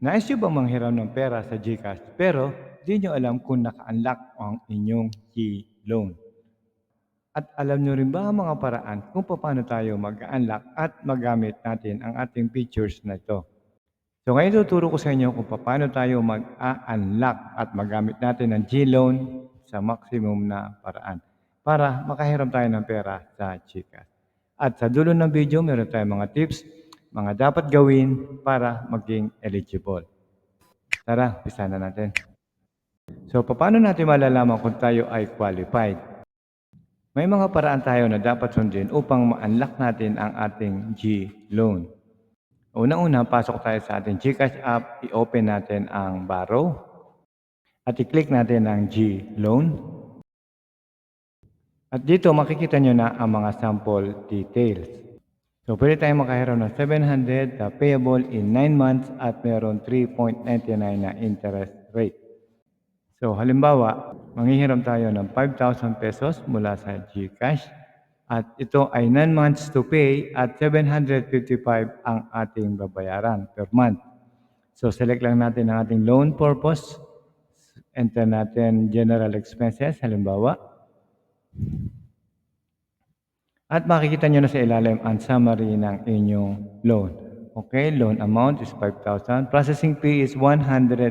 Nais nyo bang manghiram ng pera sa GCash pero di nyo alam kung naka-unlock ang inyong G-Loan? At alam nyo rin ba ang mga paraan kung paano tayo mag-unlock at magamit natin ang ating features na ito? So ngayon tuturo ko sa inyo kung paano tayo mag-unlock at magamit natin ang G-Loan sa maximum na paraan para makahiram tayo ng pera sa GCash. At sa dulo ng video, meron tayong mga tips, mga dapat gawin para maging eligible. Tara, umpisa na natin. So, paano natin malalaman kung tayo ay qualified? May mga paraan tayo na dapat sundin upang ma-unlock natin ang ating G-Loan. Una-una, pasok tayo sa ating GCash app, i-open natin ang Borrow, at i-click natin ang G-Loan. At dito, makikita nyo na ang mga sample details. So, pwede tayong makahiram ng 700 na payable in 9 months at meron 3.99 na interest rate. So, halimbawa, manghihiram tayo ng 5,000 pesos mula sa GCash at ito ay 9 months to pay at 755 ang ating babayaran per month. So, select lang natin ang ating loan purpose. Enter natin general expenses, halimbawa. At makikita nyo na sa ilalim ang summary ng inyong loan. Okay, loan amount is 5,000. Processing fee is 150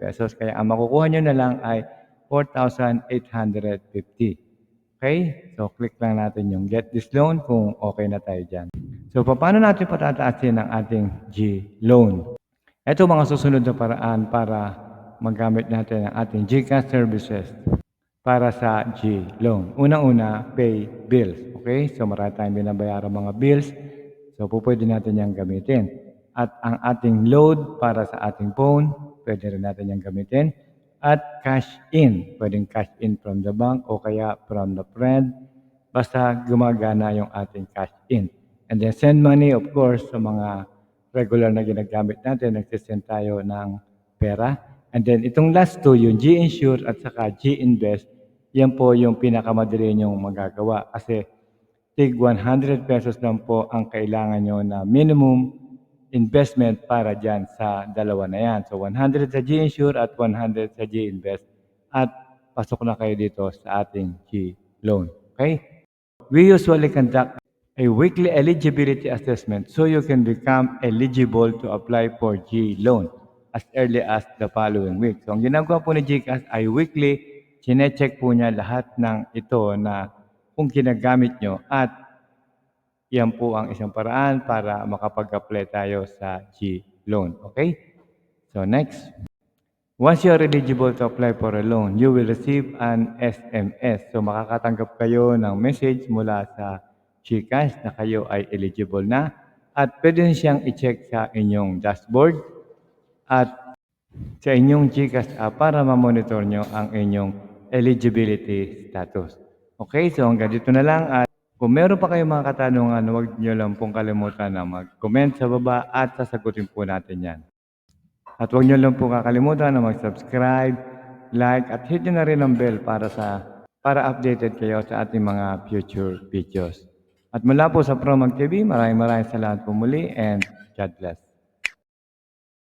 pesos. Kaya ang makukuha nyo na lang ay 4,850. Okay, so click lang natin yung get this loan kung okay na tayo dyan. So, paano natin patataasin ang ating G-Loan? Ito mga susunod na paraan para magamit natin ang ating GCash services para sa G-Loan. Unang-una, pay bills. Okay? So, marami tayong binabayaran mga bills. So, pwede natin yung gamitin. At ang ating load para sa ating phone, pwede rin natin yung gamitin. At cash in. Pwedeng cash in from the bank o kaya from the friend. Basta gumagana yung ating cash in. And then send money, of course, sa mga regular na ginagamit natin. Nagsisend tayo ng pera. And then itong last two, yung G-Insure at saka G-Invest, yan po yung pinakamadali nyong magagawa. Kasi tig 100 pesos lang po ang kailangan nyo na minimum investment para dyan sa dalawa na yan. So 100 sa G-Insure at 100 sa G-Invest. At pasok na kayo dito sa ating G-Loan. Okay? We usually conduct a weekly eligibility assessment so you can become eligible to apply for G-Loan as early as the following week. So, ang ginagawa po ni GCash ay weekly, chinecheck po niya lahat ng ito na kung ginagamit nyo at yan po ang isang paraan para makapag-apply tayo sa G-Loan. Okay? So, next. Once you are eligible to apply for a loan, you will receive an SMS. So, makakatanggap kayo ng message mula sa GCash na kayo ay eligible na at pwede siyang i-check sa inyong dashboard at sa inyong GCash app para ma-monitor nyo ang inyong eligibility status. Okay, so hanggang dito na lang at kung meron pa kayong mga katanungan, huwag nyo lang pong kalimutan na mag-comment sa baba at sasagutin po natin yan. At huwag nyo lang po kakalimutan na mag-subscribe, like at hit nyo na rin ang bell para updated kayo sa ating mga future videos. At mula po sa Promag TV, maraming salamat po muli and God bless.